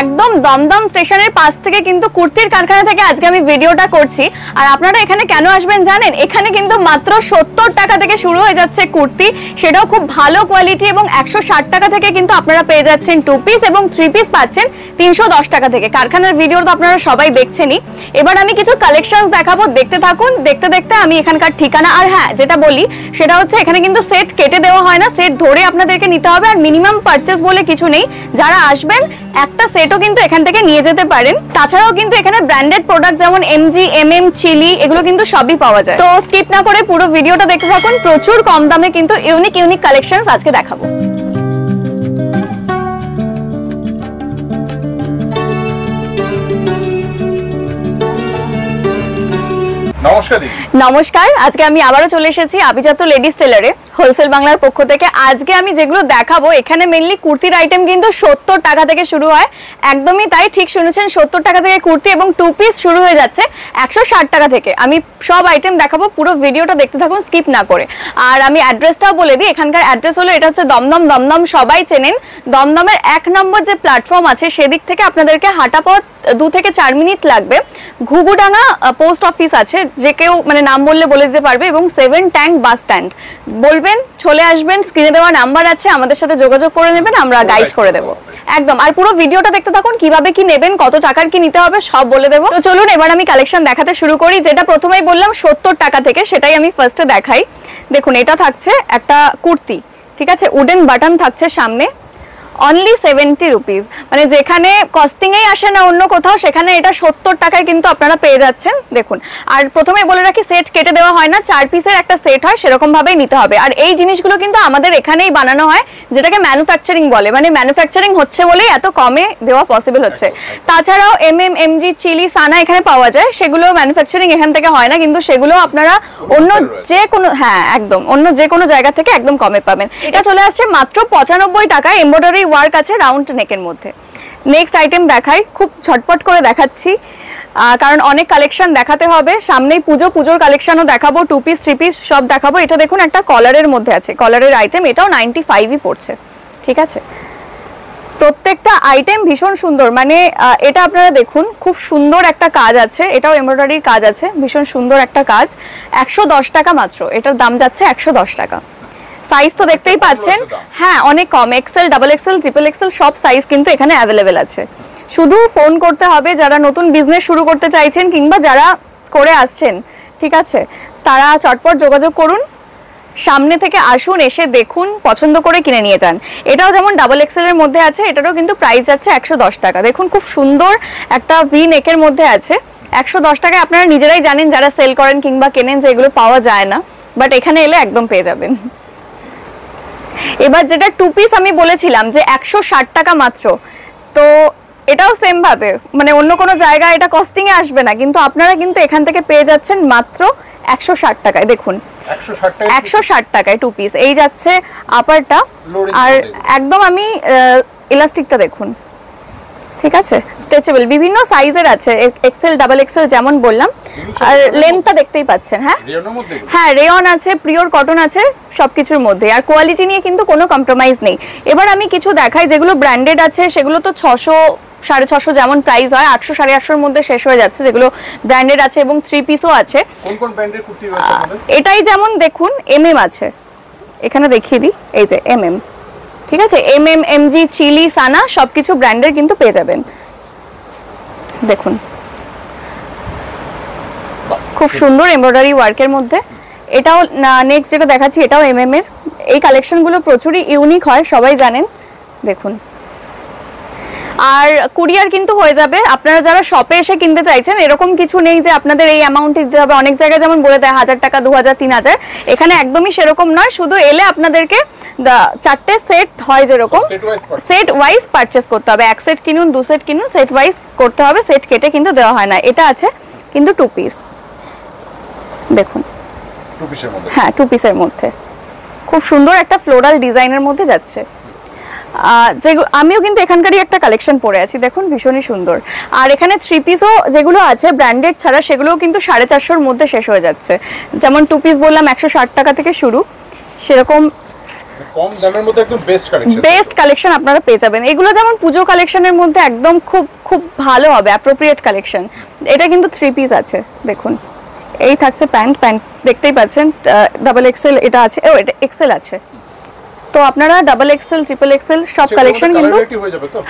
একদম দমদম স্টেশনের পাশ থেকে কিন্তু কুর্তির কারখানা থেকে আজকে আমি ভিডিওটা করছি। আর আপনারা এখানে কেন আসবেন জানেন? এখানে কিন্তু মাত্র 70 টাকা থেকে শুরু হয়ে যাচ্ছে কুর্তি, সেটাও খুব ভালো কোয়ালিটি, এবং 160 টাকা থেকে কিন্তু আপনারা পেয়ে যাচ্ছেন 2 পিস এবং 3 পিস পাচ্ছেন 310 টাকা থেকে। কারখানার ভিডিও তো আপনারা সবাই দেখছেনই। এবার আমি কিছু কালেকশন দেখাবো, দেখতে থাকুন। দেখতে দেখতে আমি এখানকার ঠিকানা, আর হ্যাঁ যেটা বলি সেটা হচ্ছে এখানে কিন্তু সেট কেটে দেওয়া হয় না, সেট ধরে আপনাদেরকে নিতে হবে। আর মিনিমাম পারচেজ বলে কিছু নেই, যারা আসবেন একটা সেটও কিন্তু এখান থেকে নিয়ে যেতে পারেন। তাছাড়াও কিন্তু এখানে ব্র্যান্ডেড প্রোডাক্ট যেমন এমজি, এমএম, চিলি এগুলো কিন্তু সবই পাওয়া যায়। তো স্কিপ না করে পুরো ভিডিওটা দেখতে থাকুন। প্রচুর কম দামে কিন্তু ইউনিক ইউনিক কালেকশনস আজকে দেখাবো। নমস্কার, আজকে আমি আবারও চলে এসেছি আভিজাত লেডিস টেলারে হোলসেল বাংলার পক্ষ থেকে। আজকে আমি যেগুলো দেখাবো এখানে মেইনলি কুর্তির আইটেম কিন্তু 70 টাকা থেকে শুরু হয়। একদমই তাই, ঠিক শুনেছেন, 70 টাকা থেকে কুর্তি এবং 2 পিস শুরু হয়ে যাচ্ছে 160 টাকা থেকে। আমি সব আইটেম দেখাবো, পুরো ভিডিওটা দেখতে থাকুন স্কিপ না করে। আর আমি অ্যাড্রেসটাও বলে দিই, এখানকার অ্যাড্রেস হলো, এটা হচ্ছে দমদম। দমদম সবাই চেনেন, দমদমের 1 নম্বর যে প্ল্যাটফর্ম আছে সেদিক থেকে আপনাদেরকে হাঁটা পথ 2 থেকে 4 মিনিট লাগবে। ঘুঘুডাঙ্গা পোস্ট অফিস আছে, যে কেউ মানে নাম বললে বলে দিতে পারবে, এবং 7 ট্যাঙ্ক বাস স্ট্যান্ড বলবেন, চলে আসবেন। স্ক্রিনে দেওয়া নাম্বার আছে, আমাদের সাথে যোগাযোগ করে নেবেন, আমরা গাইড করে দেবো একদম। আর পুরো ভিডিওটা দেখতে থাকুন, কিভাবে কি নেবেন, কত টাকার কি নিতে হবে সব বলে দেবো। তো চলুন এবার আমি কালেকশন দেখাতে শুরু করি। যেটা প্রথমেই বললাম 70 টাকা থেকে, সেটাই আমি ফার্স্টে দেখাই। দেখুন, এটা থাকছে একটা কুর্তি, ঠিক আছে, উডেন বাটন থাকছে সামনে, অনলি 70 রুপিস। মানে যেখানে কস্টিং এই আসে না অন্য কোথাও, সেখানে এটা 70 টাকায় কিন্তু আপনারা পেয়ে যাচ্ছেন। দেখুন, আর প্রথমে বলে রাখি, সেট কেটে দেওয়া হয় না, 4 পিসের একটা সেট হয়, সেরকম ভাবেই নিতে হবে। আর এই জিনিসগুলো কিন্তু আমাদের এখানেই বানানো হয়, যেটাকে ম্যানুফ্যাকচারিং বলে। মানে ম্যানুফ্যাকচারিং হচ্ছে বলেই এত কমে দেওয়া পসিবল হচ্ছে। তাছাড়াও এমএম, এমজি, চিলি, সানা এখানে পাওয়া যায়, সেগুলো ম্যানুফ্যাকচারিং এখান থেকে হয় না, কিন্তু সেগুলো আপনারা অন্য যে কোনো, হ্যাঁ একদম অন্য যে কোনো জায়গা থেকে একদম কমে পাবেন। এটা চলে আসছে মাত্র 95 টাকায়, এমব্রয়ডারি ওয়ার্ক আছে রাউন্ড নেকের মধ্যে। নেক্সট আইটেম দেখাই, খুব ঝটপট করে দেখাচ্ছি কারণ অনেক কালেকশন দেখাতে হবে। সামনেই পুজোর কালেকশনও দেখাবো, 2 পিস 3 পিস সব দেখাবো। এটা দেখুন, একটা কলারের মধ্যে আছে, কলারের আইটেম, এটাও 95ই পড়ছে, ঠিক আছে। প্রত্যেকটা আইটেম ভীষণ সুন্দর, মানে এটা আপনারা দেখুন, খুব সুন্দর একটা কাজ আছে, এটাও এমব্রয়ডারির কাজ আছে, ভীষণ সুন্দর একটা কাজ। 110 টাকা মাত্র, এটার দাম যাচ্ছে 110 টাকা। সাইজ তো দেখতেই পাচ্ছেন, হ্যাঁ অনেক কম, XL, double XL, triple XL সব সাইজ কিন্তু এখানে অ্যাভেলেবেল আছে। শুধু ফোন করতে হবে যারা নতুন বিজনেস শুরু করতে চাইছেন, কিংবা যারা করে আসছেন, ঠিক আছে, তারা চটপট যোগাযোগ করুন, সামনে থেকে আসুন, এসে দেখুন, পছন্দ করে কিনে নিয়ে যান। এটাও যেমন ডাবল এক্সেল এর মধ্যে আছে, এটারও কিন্তু প্রাইস যাচ্ছে 110 টাকা। দেখুন, খুব সুন্দর একটা ভি নেকের মধ্যে আছে, 110 টাকায়। আপনারা নিজেরাই জানেন যারা সেল করেন কিংবা কেনেন, যে এগুলো পাওয়া যায় না, বাট এখানে এলে একদম পেয়ে যাবেন। এবার যেটা 2 পিস আমি বলেছিলাম যে 160 টাকা মাত্র, তো এটাও সেম ভাবে, মানে অন্য কোনো জায়গায় এটা কস্টিং এ আসবে না, কিন্তু আপনারা কিন্তু এখান থেকে পেয়ে যাচ্ছেন মাত্র 160 টাকায়। দেখুন 160 টাকায় 2 পিস, এই যাচ্ছে আপারটা, আর একদম আমি ইলাস্টিকটা দেখুন, ঠিক আছে, স্ট্রেচেবল, বিভিন্ন সাইজের আছে, এক্সেল, ডাবল এক্সেল যেমন বললাম। আর লেন্থটা দেখতেই পাচ্ছেন, হ্যাঁ রেয়ন আছে, পিওর কটন আছে, সবকিছুর মধ্যে। আর কোয়ালিটি নিয়ে কিন্তু কোনো কম্প্রোমাইজ নেই। এবার আমি কিছু দেখাই যেগুলো ব্র্যান্ডেড আছে, সেগুলো তো 600, 650 যেমন প্রাইস হয়, 800, 850 এর মধ্যে শেষ হয়ে যাচ্ছে, যেগুলো ব্র্যান্ডেড আছে, এবং 3 পিসও আছে। কোন ব্র্যান্ডের কুর্তি রয়েছে আপনাদের? এটাই যেমন দেখুন, এমএম আছে, এখানে দেখিয়ে দিই, এই যে এমএম, ঠিক আছে, এমএম, এমজি, চিলি, সানা সবকিছু ব্র্যান্ডের কিন্তু পেয়ে যাবেন। দেখুন, খুব সুন্দর এমব্রয়ডারি ওয়ার্কের মধ্যে। এটাও নেক্সট যেটা দেখাচ্ছি, এটাও এমএম এর। এই কালেকশনগুলো প্রচুরই ইউনিক হয়, সবাই জানেন। দেখুন, আর কুরিয়ার কিন্তু হয়ে যাবে। আপনারা যারা শপে এসে কিনতে চাইছেন, এরকম কিছু নেই যে আপনাদের এই অ্যামাউন্ট দিতে হবে। অনেক জায়গায় যেমন বলে দেয় 1000 টাকা, 2000, 3000, এখানে একদমই সেরকম নয়। শুধু এলে আপনাদেরকে 4টে সেট হয়, যেরকম সেট ওয়াইজ পারচেস করতে হবে। 1 সেট কিনুন, 2 সেট কিনুন, সেট ওয়াইজ করতে হবে, সেট কেটে কিন্তু দেওয়া হয় না। এটা আছে কিন্তু 2 পিস, দেখুন, 2 পিসের মধ্যে, হ্যাঁ 2 পিসের মধ্যে খুব সুন্দর একটা ফ্লোরাল ডিজাইনের মধ্যে যাচ্ছে। আমিও কিন্তু এখানকারই একটা কালেকশন পরে আছি, দেখুন ভীষণই সুন্দর। আর এখানে 3 পিসও যেগুলো আছে ব্র্যান্ডেড ছাড়া, সেগুলোও কিন্তু 450 এর মধ্যে শেষ হয়ে যাচ্ছে। যেমন 2 পিস বললাম 160 টাকা থেকে শুরু, সেরকম কম দামের মধ্যে একদম বেস্ট কালেকশন আপনারা পেয়ে যাবেন। এগুলো যেমন পুজো কালেকশনের মধ্যে একদম খুব খুব ভালো হবে, অ্যাপ্রোপ্রিয়েট কালেকশন। এটা কিন্তু 3 পিস আছে, দেখুন এই থাকছে প্যান্ট দেখতেই পাচ্ছেন, ডাবল এক্সেল এটা আছে, এটা এক্সেল আছে। তো আপনারা ডাবল এক্সেল, ট্রিপল এক্সেল সব কালেকশন কিন্তু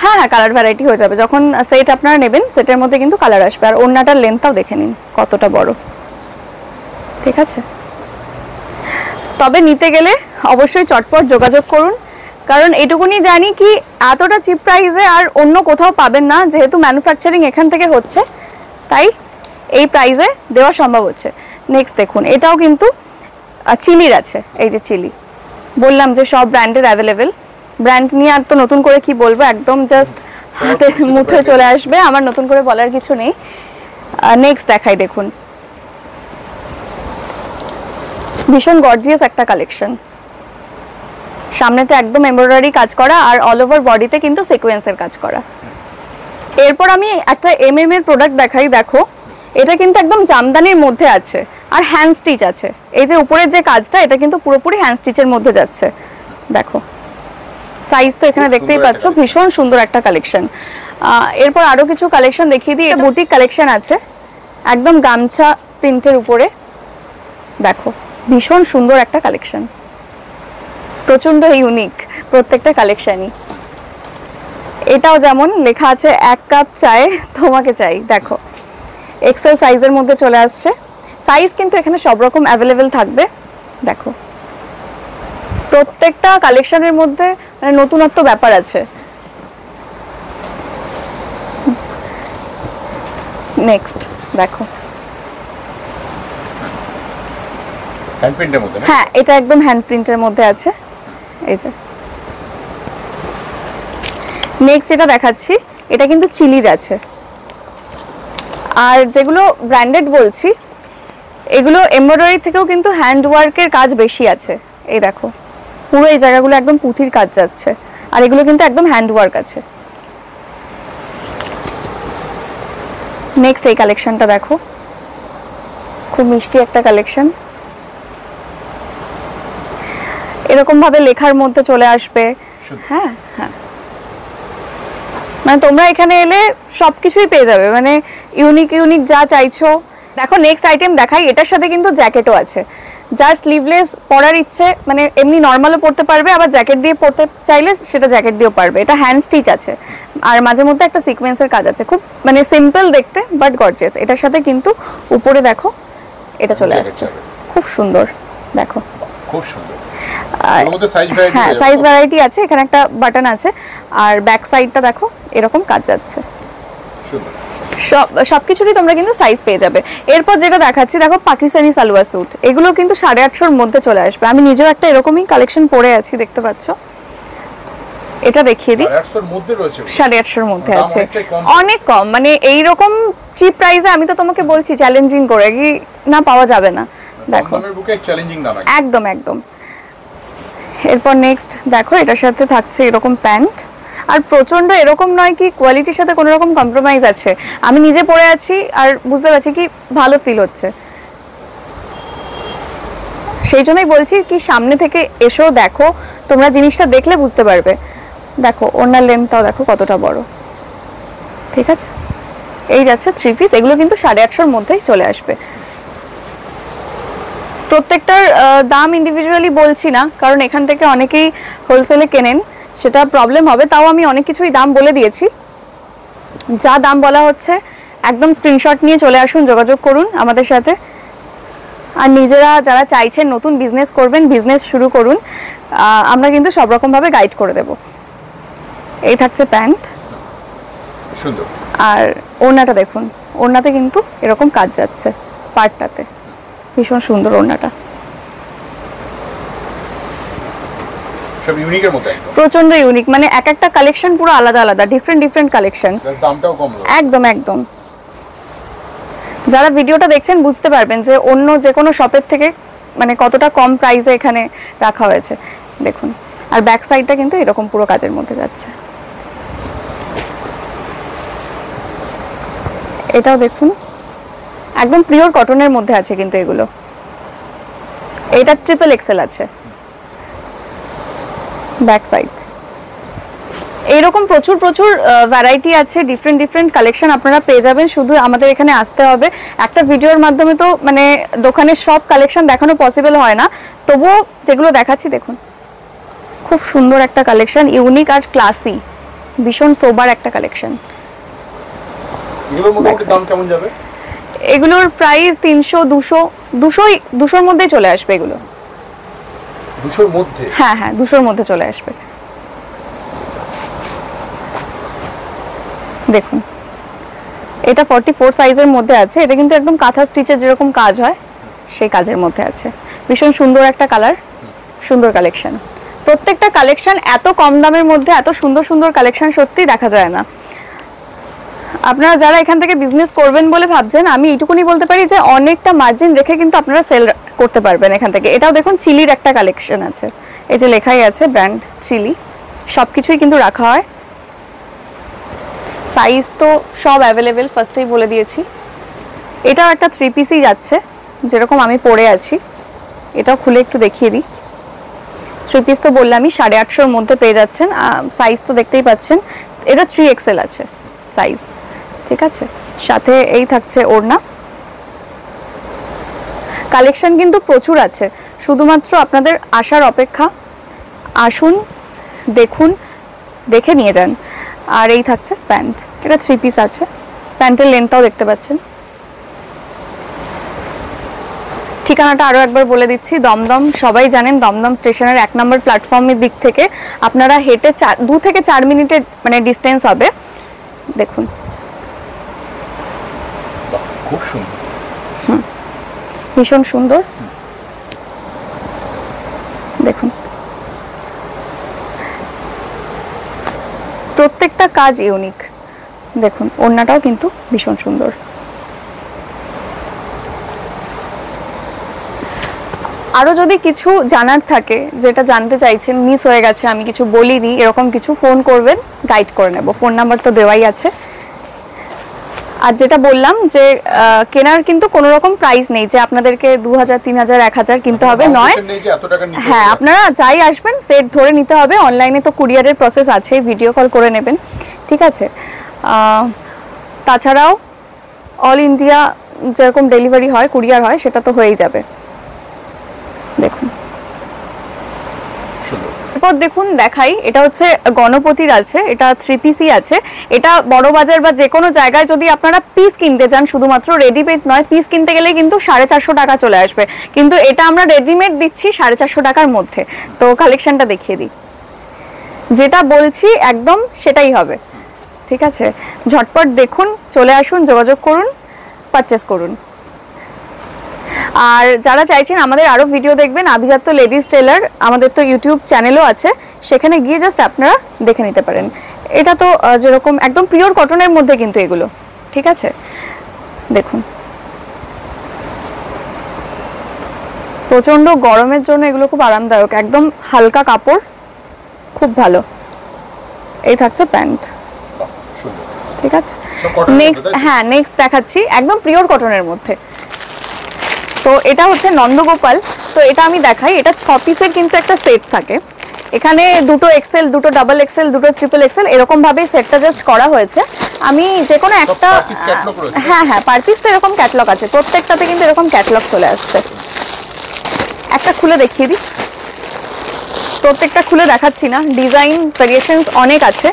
হ্যাঁ কালার ভ্যারাইটি হয়ে যাবে। যখন সেট আপনারা নেবেন সেটের মধ্যে কিন্তু কালার আসবে। আর ওড়নাটার লেন্থটাও দেখে নিন কতটা বড়, ঠিক আছে। তবে নিতে গেলে অবশ্যই চটপট যোগাযোগ করুন, কারণ এটুকুনি জানি কি এতটা চিপ প্রাইসে আর অন্য কোথাও পাবেন না, যেহেতু ম্যানুফ্যাকচারিং এখান থেকে হচ্ছে তাই এই প্রাইসে দেওয়া সম্ভব হচ্ছে। নেক্সট দেখুন, এটাও কিন্তু চিলির আছে, এই যে চিলি বললাম যে সব ব্র্যান্ডের অ্যাভেলেবেল। ব্র্যান্ড নিয়ে আর তো নতুন করে কি বলবো, একদম জাস্ট হাতের মুঠোয় চলে আসবে, আমার নতুন করে বলার কিছু নেই। নেক্সট দেখাই, দেখুন ভীষণ গর্জিয়াস একটা কালেকশন, সামনেতে একদম এমব্রয়ডারি কাজ করা আর অল ওভার বডিতে কিন্তু সিকোয়েন্সের কাজ করা। এরপর আমি একটা এমএম এর প্রোডাক্ট দেখাই, দেখো এটা কিন্তু একদম জামদানির মধ্যে আছে আর হ্যান্ড স্টিচ আছে। এই যে উপরের যে কাজটা এটা কিন্তু পুরোপুরি হ্যান্ড স্টিচের মধ্যে যাচ্ছে, দেখো সাইজ তো এখানে দেখতেই পাচ্ছ, ভীষণ সুন্দর একটা কালেকশন। এরপর আরো কিছু কালেকশন দেখিয়ে দিই। এটা বুটিক কালেকশন আছে, একদম গামছা প্রিন্টের উপরে, দেখো ভীষণ সুন্দর একটা কালেকশন, প্রচন্ড ইউনিক প্রত্যেকটা কালেকশনই। এটাও যেমন লেখা আছে 1 কাপ চায়ে তোমাকে চাই, দেখো এক্সেল সাইজের মধ্যে চলে আসছে। সাইজ কিন্তু এখানে সব রকম অ্যাভেলেবেল থাকবে, দেখো প্রত্যেকটা কালেকশনের মধ্যে মানে নতুনত্ব ব্যাপার আছে। নেক্সট দেখো, হ্যান্ড প্রিন্টের মধ্যে, হ্যাঁ এটা একদম হ্যান্ড প্রিন্টের মধ্যে আছে, এই যে। নেক্সট যেটা দেখাচ্ছি এটা কিন্তু চিলির আছে, আর যেগুলো ব্র্যান্ডেড বলছি এগুলো এমব্রয়ডারি থেকেও কিন্তু হ্যান্ড ওয়ার্কের কাজ বেশি আছে। এই দেখো পুরো এই জায়গাগুলো একদম পুঁথির কাজ যাচ্ছে, আর এগুলো কিন্তু একদম হ্যান্ড ওয়ার্ক আছে। নেক্সট এই কালেকশনটা দেখো, খুব মিষ্টি একটা কালেকশন, এরকম ভাবে লেখার মধ্যে চলে আসবে। হ্যাঁ হ্যাঁ, মানে তোমরা এখানে এলে সবকিছুই পেয়ে যাবে, মানে ইউনিক ইউনিক যা চাইছো। দেখো নেক্সট আইটেম দেখাই, এটার সাথে কিন্তু জ্যাকেটও আছে। যার স্লিভলেস পরার ইচ্ছে, মানে এমনি নর্মালও পরতে পারবে, আবার জ্যাকেট দিয়ে পরতে চাইলে সেটা জ্যাকেট দিয়েও পারবে। এটা হ্যান্ড স্টিচ আছে আর মাঝে মধ্যে একটা সিকোয়েন্সের কাজ আছে, খুব মানে সিম্পল দেখতে বাট গর্জিয়াস। এটার সাথে কিন্তু উপরে দেখো এটা চলে আসছে, খুব সুন্দর, দেখো খুব সুন্দর। হ্যাঁ সাইজ ভ্যারাইটি আছে, এখানে একটা বাটন আছে, আর ব্যাক সাইডটা দেখো এরকম কাজ যাচ্ছে। সবকিছুরই তোমরা কিন্তু সাইজ পেয়ে যাবে। এরপর যেটা দেখাচ্ছি দেখো পাকিস্তানি সালোয়ার স্যুট, এগুলো কিন্তু 850-র মধ্যে চলে আসবে। আমি নিজেও একটা এরকমই কালেকশন পরে আছি, দেখতে পাচ্ছ। এটা দেখিয়ে দিই, 850-র মধ্যে আছে, অনেক কম, মানে এইরকম চিপ প্রাইসে আমি তো তোমাকে বলছি চ্যালেঞ্জিং করে কি না পাওয়া যাবে না, দেখো একদম একদম। এরপর নেক্সট দেখো, এটার সাথে থাকছে এরকম প্যান্ট, আর প্রচন্ড এরকম নয় কি কোয়ালিটির সাথে কোনো রকম কম্প্রোমাইজ আছে। আমি নিজে পরে আছি আর বুঝতে পারছি কি ভালো ফিল হচ্ছে, সেই জন্যই বলছি কি সামনে থেকে এসো, দেখো তোমরা জিনিসটা দেখলে বুঝতে পারবে। দেখো ওনার লেন্থটাও দেখো কতটা বড়, ঠিক আছে। এই যাচ্ছে 3 পিস, এগুলো কিন্তু 850-র মধ্যেই চলে আসবে। প্রত্যেকটার দাম ইন্ডিভিজুয়ালি বলছি না, কারণ এখান থেকে অনেকেই হোলসেলে কেনেন, সেটা প্রবলেম হবে। তাও আমি অনেক কিছুই দাম বলে দিয়েছি, যা দাম বলা হচ্ছে একদম স্ক্রিনশট নিয়ে চলে আসুন, যোগাযোগ করুন আমাদের সাথে। আর নিজেরা যারা চাইছেন নতুন বিজনেস করবেন, বিজনেস শুরু করুন, আমরা কিন্তু সব রকমভাবে গাইড করে দেব। এই থাকছে প্যান্ট, সুন্দর। আর ওড়নাটা দেখুন, ওড়নাতে কিন্তু এরকম কাজ যাচ্ছে পার্টটাতে, ভীষণ সুন্দর ওড়নাটা, সব ইউনিকের মধ্যে, প্রচন্ড ইউনিক, মানে এক একটা কালেকশন পুরো আলাদা আলাদা, ডিফারেন্ট কালেকশন, দামটাও কম, একদম একদম। যারা ভিডিওটা দেখছেন বুঝতে পারবেন যে অন্য যে কোনো শপের থেকে মানে কতটা কম প্রাইসে এখানে রাখা হয়েছে, দেখুন। আর ব্যাক সাইডটা কিন্তু এরকম পুরো কাজের মধ্যে যাচ্ছে। এটাও দেখুন একদম পিওর কটনের মধ্যে আছে কিন্তু এগুলো। এটা ট্রিপল এক্সেল আছে, ব্যাক সাইড এইরকম প্রচুর প্রচুর ভ্যারাইটি আছে, ডিফারেন্ট কালেকশন আপনারা পেয়ে যাবেন। শুধু আমাদের এখানে আসতে হবে। একটা ভিডিওর মাধ্যমে তো মানে দোকানের সব কালেকশন দেখানো পসিবল হয় না, তবুও যেগুলো দেখাচ্ছি দেখুন, খুব সুন্দর একটা কালেকশন, ইউনিক আর ক্লাসি, ভীষণ সোবার একটা কালেকশন। এগুলোর মধ্যে দাম কেমন যাবে? এগুলোর প্রাইস 300 200 মধ্যে চলে আসবে এগুলো। 200 মধ্যে? হ্যাঁ হ্যাঁ 200 মধ্যে চলে আসবে। দেখুন এটা 44 সাইজের মধ্যে আছে। এটা কিন্তু একদম কাঁথা স্টিচের যেরকম কাজ হয় সেই কাজের মধ্যে আছে। ভীষণ সুন্দর একটা কালার, সুন্দর কালেকশন। প্রত্যেকটা কালেকশন এত কম দামের মধ্যে এত সুন্দর সুন্দর কালেকশন সত্যি দেখা যায় না। আপনারা যারা এখান থেকে বিজনেস করবেন বলে ভাবছেন, আমি এইটুকুনি বলতে পারি যে অনেকটা মার্জিন রেখে কিন্তু আপনারা সেল করতে পারবেন এখান থেকে। এটাও দেখুন চিলির একটা কালেকশন আছে, এই যে লেখাই আছে ব্র্যান্ড চিলি, সব কিছুই কিন্তু রাখা হয়। সাইজ তো সব অ্যাভেলেবেল, ফার্স্টেই বলে দিয়েছি। এটাও একটা 3 পিসই যাচ্ছে, যেরকম আমি পরে আছি। এটাও খুলে একটু দেখিয়ে দিই। 3 পিস তো বললামই 850-র মধ্যে পেয়ে যাচ্ছেন। সাইজ তো দেখতেই পাচ্ছেন, এটা 3XL আছে সাইজ, ঠিক আছে। সাথে এই থাকছে ওড়না। কালেকশন কিন্তু প্রচুর আছে, শুধুমাত্র আপনাদের আসার অপেক্ষা। আসুন, দেখুন, দেখে নিয়ে যান। আর এই থাকছে প্যান্ট, এটা 3 পিস আছে। প্যান্টের লেন্থটাও দেখতে পাচ্ছেন। ঠিকানাটা আরও একবার বলে দিচ্ছি, দমদম, সবাই জানেন দমদম স্টেশনের 1 নম্বর প্ল্যাটফর্মের দিক থেকে আপনারা হেঁটে 2 থেকে 4 মিনিটের মানে ডিস্টেন্স হবে। দেখুন খুব সুন্দর, ভীষণ সুন্দর। দেখুন প্রত্যেকটা কাজ ইউনিক। দেখুন ওড়নাটাও কিন্তু ভীষণ সুন্দর। আরও যদি কিছু জানার থাকে, যেটা জানতে চাইছেন, মিস হয়ে গেছে, আমি কিছু বলিনি, এরকম কিছু ফোন করবেন, গাইড করে নেব। ফোন নাম্বার তো দেওয়াই আছে। আর যেটা বললাম যে কেনার কিন্তু কোনো রকম প্রাইস নেই যে আপনাদেরকে 2000 3000 1000 কিনতে হবে, নয়। হ্যাঁ, আপনারা যাই আসবেন সেট ধরে নিতে হবে। অনলাইনে তো কুরিয়ারের প্রসেস আছে, ভিডিও কল করে নেবেন, ঠিক আছে। তাছাড়াও অল ইন্ডিয়া যেরকম ডেলিভারি হয়, কুরিয়ার হয়, সেটা তো হয়েই যাবে। দেখুন এরপর দেখুন দেখাই, এটা হচ্ছে গণপতির আছে, এটা 3 পিসই আছে। এটা বড় বাজার বা যে কোনো জায়গায় যদি আপনারা পিস কিনতে যান, শুধুমাত্র রেডিমেড নয়, পিস কিনতে গেলে কিন্তু 450 টাকা চলে আসবে, কিন্তু এটা আমরা রেডিমেড দিচ্ছি 450 টাকার মধ্যে। তো কালেকশনটা দেখিয়ে দিই, যেটা বলছি একদম সেটাই হবে, ঠিক আছে। ঝটপট দেখুন, চলে আসুন, যোগাযোগ করুন, পারচেস করুন। আর যারা চাইছেন আমাদের আরও ভিডিও দেখবেন, আভিজাত্য লেডিস টেলার, আমাদের তো ইউটিউব চ্যানেলও আছে, সেখানে গিয়ে জাস্ট আপনারা দেখে নিতে পারেন। এটা তো যেরকম একদম পিওর কটনের মধ্যে কিন্তু এগুলো, ঠিক আছে। দেখুন প্রচণ্ড গরমের জন্য এগুলো খুব আরামদায়ক, একদম হালকা কাপড়, খুব ভালো। এই থাকছে প্যান্ট, ঠিক আছে। নেক্সট, হ্যাঁ নেক্সট দেখাচ্ছি একদম পিওর কটনের মধ্যে। তো এটা হচ্ছে নন্দগোপাল। তো এটা আমি দেখাই, এটা 6 পিসের কিন্তু একটা সেট থাকে। এখানে দুটো এক্সেল, দুটো ডাবল এক্সেল, দুটো ট্রিপল এক্সেল, এরকম ভাবেই সেটটা জাস্ট করা হয়েছে। আমি যে কোনো একটা, হ্যাঁ হ্যাঁ পার পিস তো এরকম ক্যাটলগ আছে, প্রত্যেকটাতে কিন্তু এরকম ক্যাটলগ চলে আসছে। একটা খুলে দেখিয়ে দিই, প্রত্যেকটা খুলে দেখাচ্ছি না, ডিজাইন ভেরিয়েশনস অনেক আছে।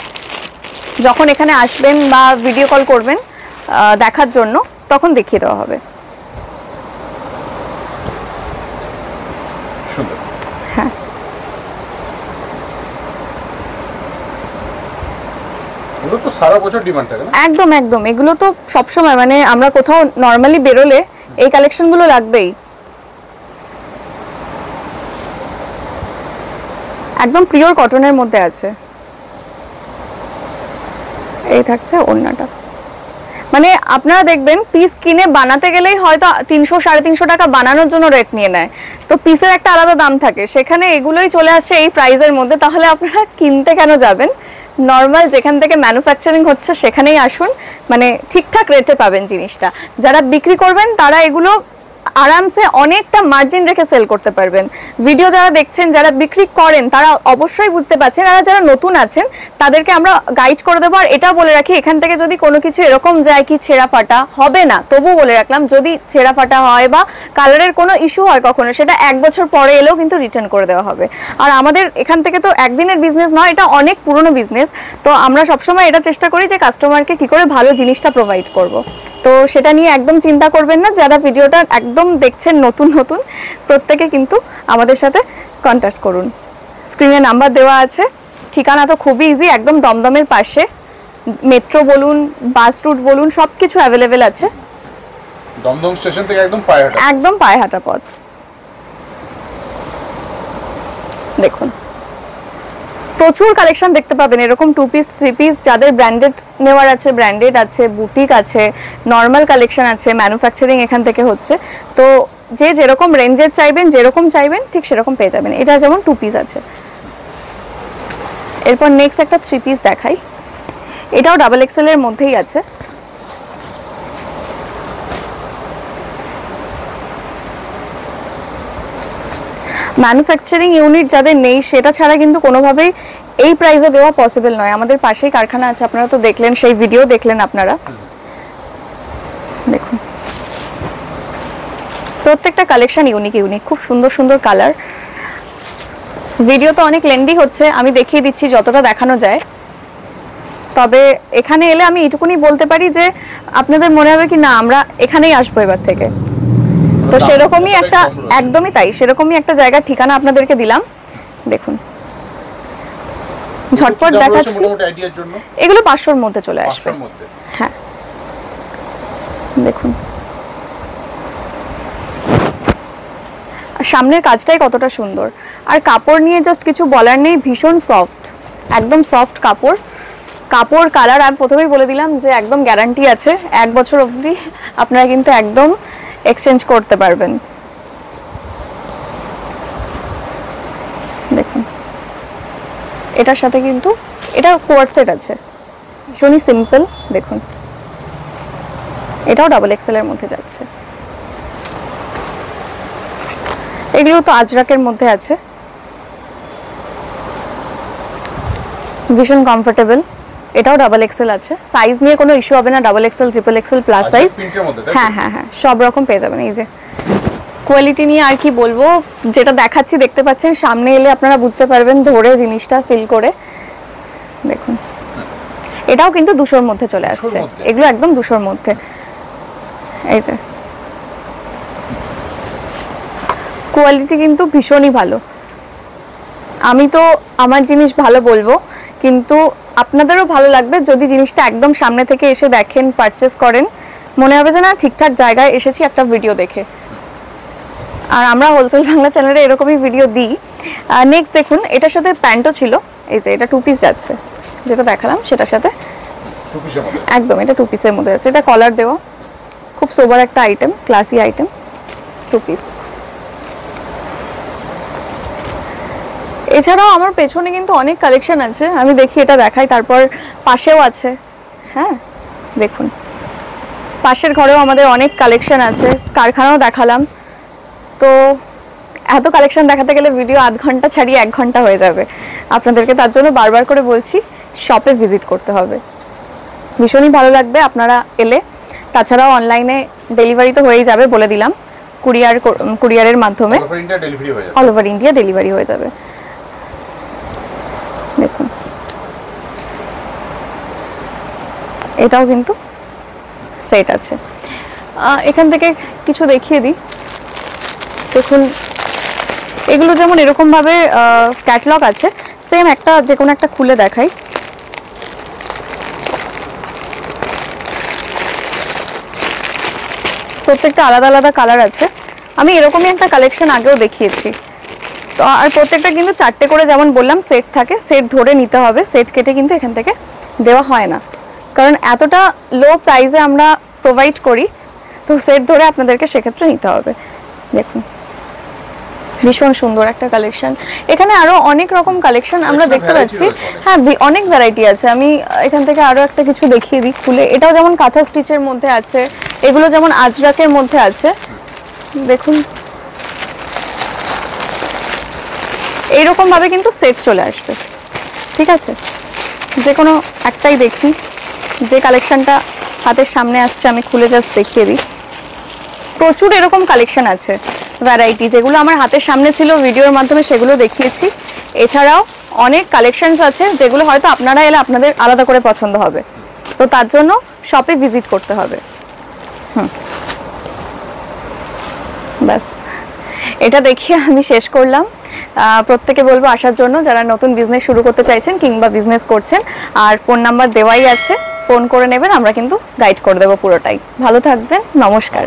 যখন এখানে আসবেন বা ভিডিও কল করবেন দেখার জন্য, তখন দেখিয়ে দেওয়া হবে। হ্যাঁ এগুলো তো সারা বছর ডিমান্ড থাকে না? একদম একদম, এগুলো তো সবসময়, মানে আমরা কোথাও নর্মালি বেরোলে এই কালেকশনগুলো লাগবেই। একদম পিওর কটনের মধ্যে আছে। এই থাকছে ওড়নাটা। মানে আপনারা দেখবেন পিস কিনে বানাতে গেলেই হয়তো 300-350 টাকা বানানোর জন্য রেট নিয়ে নেয়, তো পিসের একটা আলাদা দাম থাকে, সেখানে এগুলোই চলে আসছে এই প্রাইসের মধ্যে। তাহলে আপনারা কিনতে কেন যাবেন? নর্মাল যেখান থেকে ম্যানুফ্যাকচারিং হচ্ছে সেখানেই আসুন, মানে ঠিকঠাক রেটে পাবেন জিনিসটা। যারা বিক্রি করবেন তারা এগুলো আরামসে অনেকটা মার্জিন রেখে সেল করতে পারবেন। ভিডিও যারা দেখছেন, যারা বিক্রি করেন, তারা অবশ্যই বুঝতে পারছেন। আর যারা নতুন আছেন তাদেরকে আমরা গাইড করে দেবো। আর এটাও বলে রাখি, এখান থেকে যদি কোনো কিছু এরকম যায় কি ছেঁড়া ফাটা হবে না, তবু বলে রাখলাম যদি ছেঁড়া ফাটা হয় বা কালারের কোনো ইস্যু হয় কখনো, সেটা 1 বছর পরে এলেও কিন্তু রিটার্ন করে দেওয়া হবে। আর আমাদের এখান থেকে তো একদিনের বিজনেস নয়, এটা অনেক পুরনো বিজনেস। তো আমরা সবসময় এটা চেষ্টা করি যে কাস্টমারকে কি করে ভালো জিনিসটা প্রোভাইড করব। তো সেটা নিয়ে একদম চিন্তা করবেন না। যারা ভিডিওটা একদম দেখছেন নতুন নতুন, প্রত্যেকে কিন্তু আমাদের সাথে কন্ট্যাক্ট করুন। স্ক্রিনে নাম্বার দেওয়া আছে। ঠিকানা তো খুবই ইজি, একদম দমদমের পাশে। মেট্রো বলুন, বাস রুট বলুন, সব কিছু অ্যাভেলেবেল আছে। দমদম স্টেশন থেকে একদম পায়ে হাঁটা, একদম পায়ে হাঁটা পথ। দেখুন প্রচুর কালেকশন দেখতে পাবেন এরকম 2 পিস 3 পিস। যাদের ব্র্যান্ডেড নেওয়ার আছে, ব্র্যান্ডেড আছে, বুটিক আছে, নর্মাল কালেকশন আছে, ম্যানুফ্যাকচারিং এখান থেকে হচ্ছে। তো যে যেরকম রেঞ্জের চাইবেন, যেরকম চাইবেন ঠিক সেরকম পেয়ে যাবেন। এটা যেমন 2 পিস আছে। এরপর নেক্সট একটা 3 পিস দেখাই। এটাও ডাবল এক্সেল এর মধ্যেই আছে। ম্যানুফ্যাকচারিং ইউনিট যাদের নেই, সেটা ছাড়া কিন্তু কোনোভাবেই এই প্রাইসে দেওয়া পসিবল নয়। আমাদের পাশেই কারখানা আছে, আপনারা তো দেখলেন, সেই ভিডিও দেখলেন আপনারা। দেখুন প্রত্যেকটা কালেকশন ইউনিক ইউনিক, খুব সুন্দর সুন্দর কালার। ভিডিও তো অনেক লেন্দি হচ্ছে, আমি দেখিয়ে দিচ্ছি যতটা দেখানো যায়। তবে এখানে এলে আমি এটুকুনি বলতে পারি যে আপনাদের মনে হবে কি না আমরা এখানেই আসবো এবার থেকে। তো সেরকমই একটা, একদমই তাই, সেরকমই একটা জায়গার ঠিকানা আপনাদেরকে দিলাম। দেখুন ঝটপট দেখাচ্ছি। এগুলো 500-র মধ্যে চলে আসবে। হ্যাঁ দেখুন সামনের কাজটাই কতটা সুন্দর। আর কাপড় নিয়ে জাস্ট কিছু বলার নেই, ভীষণ সফট, একদম সফট কাপড়। কাপড় কালার আমি প্রথমেই বলে দিলাম যে একদম গ্যারান্টি আছে, 1 বছর অবধি আপনারা কিন্তু একদম এক্সচেঞ্জ করতে পারবেন। দেখুন এটার সাথে কিন্তু এটা কোয়ার্ড সেট আছে, ভীষণই সিম্পল। দেখুন এটাও ডাবল এক্সেল এর মধ্যে যাচ্ছে। এগুলো তো আজরাকের মধ্যে আছে, ভীষণ কমফোর্টেবল। এটাও ডাবল এক্সেল আছে, সাইজ নিয়ে কোনো ইস্যু হবে না। Double XL, triple Excel, plus size, হ্যাঁ হ্যাঁ হ্যাঁ সব রকম পেয়ে যাবেন। এই যে কোয়ালিটি নিয়ে আর কি বলবো, যেটা দেখাচ্ছি দেখতে পাচ্ছেন, সামনে এলে আপনারা বুঝতে পারবেন ধরে জিনিসটা ফিল করে। দেখুন এটাও কিন্তু 200-র মধ্যে চলে আসছে। এগুলো একদম 200-র মধ্যে। এই যে কোয়ালিটি কিন্তু ভীষণই ভালো। আমি তো আমার জিনিস ভালো বলবো, কিন্তু আপনাদেরও ভালো লাগবে যদি জিনিসটা একদম সামনে থেকে এসে দেখেন, পারচেস করেন, মনে হবে যে না ঠিকঠাক জায়গায় এসেছি একটা ভিডিও দেখে। আর আমরা হোলসেল বাংলা চ্যানেলে এরকমই ভিডিও দিই। নেক্সট দেখুন এটার সাথে প্যান্টও ছিল। এই যে এটা 2 পিস যাচ্ছে, যেটা দেখালাম সেটার সাথে একদম এটা 2 পিসের মধ্যে আছে। এটা কলার দেওয়া, খুব সোবার একটা আইটেম, ক্লাসি আইটেম, 2 পিস। এছাড়াও আমার পেছনে কিন্তু অনেক কালেকশন আছে, আমি দেখি এটা দেখাই। তারপর পাশেও আছে, হ্যাঁ দেখুন পাশের ঘরেও আমাদের অনেক কালেকশন আছে, কারখানাও দেখালাম। তো এত কালেকশন দেখাতে গেলে ভিডিও আধ ঘন্টা ছাড়িয়ে 1 ঘন্টা হয়ে যাবে আপনাদেরকে। তার জন্য বারবার করে বলছি শপে ভিজিট করতে হবে, ভীষণই ভালো লাগবে আপনারা এলে। তাছাড়াও অনলাইনে ডেলিভারি তো হয়েই যাবে, বলে দিলাম, কুরিয়ারের মাধ্যমে অল ওভার ইন্ডিয়া ডেলিভারি হয়ে যাবে। দেখুন এটাও কিন্তু সেট আছে। এখান থেকে কিছু দেখিয়ে দিই। দেখুন এগুলো যেমন এরকম ভাবে ক্যাটালগ আছে, সেম একটা যে কোনো একটা খুলে দেখাই। প্রত্যেকটা আলাদা আলাদা কালার আছে। আমি এরকমই একটা কালেকশন আগেও দেখিয়েছি। তো আর প্রত্যেকটা কিন্তু 4টে করে যেমন বললাম সেট থাকে, সেট ধরে নিতে হবে, সেট কেটে কিন্তু এখান থেকে দেওয়া হয় না, কারণ এতটা লো প্রাইসে আমরা প্রোভাইড করি। তো সেট ধরে আপনাদেরকে সেক্ষেত্রে নিতে হবে। দেখুন ভীষণ সুন্দর একটা কালেকশন। এখানে আরো অনেক রকম কালেকশন আমরা দেখতে পাচ্ছি। হ্যাঁ অনেক ভ্যারাইটি আছে। আমি এখান থেকে আরো একটা কিছু দেখিয়ে দিই খুলে। এটাও যেমন কাঁথা স্টিচের মধ্যে আছে, এগুলো যেমন আজরাকের মধ্যে আছে, দেখুন এইরকম ভাবে কিন্তু সেট চলে আসবে, ঠিক আছে। যে কোনো একটাই দেখি, যে কালেকশনটা হাতের সামনে আসছে আমি খুলে জাস্ট দেখিয়ে দিই। প্রচুর এরকম কালেকশন আছে, ভ্যারাইটি, যেগুলো আমার হাতের সামনে ছিল ভিডিওর মাধ্যমে সেগুলো দেখিয়েছি। এছাড়াও অনেক কালেকশনস আছে যেগুলো হয়তো আপনারা এলে আপনাদের আলাদা করে পছন্দ হবে, তো তার জন্য শপে ভিজিট করতে হবে। ব্যাস এটা দেখিয়ে আমি শেষ করলাম। প্রত্যেকে বলবো আসার জন্য, যারা নতুন বিজনেস শুরু করতে চাইছেন কিংবা বিজনেস করছেন। আর ফোন নাম্বার দেওয়াই আছে, ফোন করে নেবেন, আমরা কিন্তু গাইড করে দেবো পুরোটাই। ভালো থাকবেন, নমস্কার।